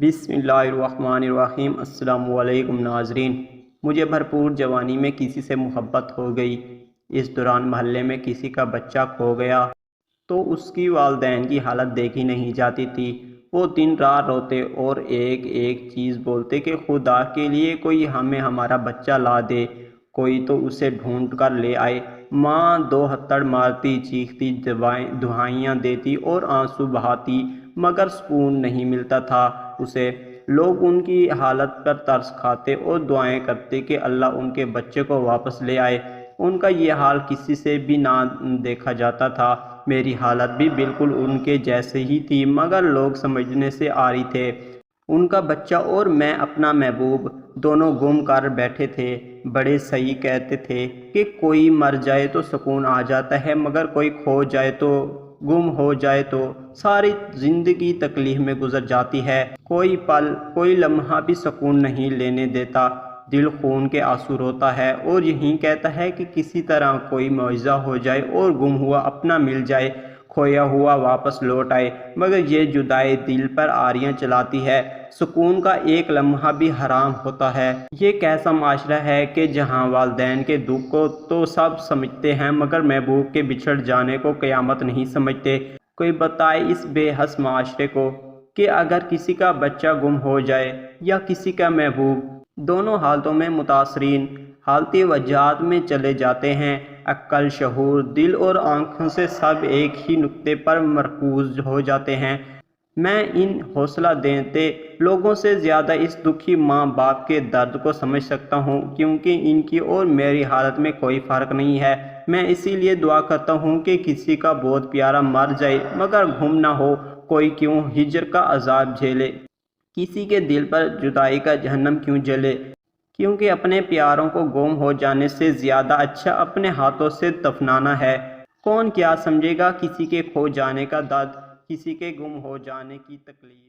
بسم اللہ الرحمن الرحیم۔ السلام علیکم ناظرین۔ مجھے بھرپور جوانی میں کسی سے محبت ہو گئی۔ اس دوران محلے میں کسی کا بچہ کھو گیا تو اس کی والدین کی حالت دیکھی نہیں جاتی تھی۔ وہ دن رات روتے اور ایک ایک چیز بولتے کہ خدا کے لیے کوئی ہمیں ہمارا بچہ لا دے، کوئی تو اسے ڈھونڈ کر لے آئے۔ ماں دو ہتھڑ مارتی، چیختی، دہائیاں دیتی اور آنسو بہاتی، مگر سکون نہیں ملتا تھا اسے۔ لوگ ان کی حالت پر ترس کھاتے اور دعائیں کرتے کہ اللہ ان کے بچے کو واپس لے آئے۔ ان کا یہ حال کسی سے بھی نہ دیکھا جاتا تھا۔ میری حالت بھی بالکل ان کے جیسے ہی تھی، مگر لوگ سمجھنے سے عاری تھے۔ ان کا بچہ اور میں اپنا محبوب دونوں گم کر بیٹھے تھے۔ بڑے صحیح کہتے تھے کہ کوئی مر جائے تو سکون آ جاتا ہے، مگر کوئی کھو جائے تو، گم ہو جائے تو ساری زندگی تکلیف میں گزر جاتی ہے۔ کوئی پل، کوئی لمحہ بھی سکون نہیں لینے دیتا۔ دل خون کے آنسو روتا ہے اور یہی کہتا ہے کہ کسی طرح کوئی معجزہ ہو جائے اور گم ہوا اپنا مل جائے، کھویا ہوا واپس لوٹ آئے، مگر یہ جدائی دل پر آریاں چلاتی ہے۔ سکون کا ایک لمحہ بھی حرام ہوتا ہے۔ یہ کیسا معاشرہ ہے کہ جہاں والدین کے دکھ کو تو سب سمجھتے ہیں، مگر محبوب کے بچھڑ جانے کو قیامت نہیں سمجھتے۔ کوئی بتائے اس بے حس معاشرے کو کہ اگر کسی کا بچہ گم ہو جائے یا کسی کا محبوب، دونوں حالتوں میں متاثرین حالتی وجہات میں چلے جاتے ہیں۔ عقل، شعور، دل اور آنکھوں سے سب ایک ہی نقطے پر مرکوز ہو جاتے ہیں۔ میں ان حوصلہ دیتے لوگوں سے زیادہ اس دکھی ماں باپ کے درد کو سمجھ سکتا ہوں، کیونکہ ان کی اور میری حالت میں کوئی فرق نہیں ہے۔ میں اسی لیے دعا کرتا ہوں کہ کسی کا بہت پیارا مر جائے مگر گم نہ ہو، کوئی کیوں ہجر کا عذاب جھیلے، کسی کے دل پر جدائی کا جہنم کیوں جلے، کیونکہ اپنے پیاروں کو گم ہو جانے سے زیادہ اچھا اپنے ہاتھوں سے دفنانا ہے۔ کون کیا سمجھے گا کسی کے کھو جانے کا درد، کسی کے گم ہو جانے کی تکلیف۔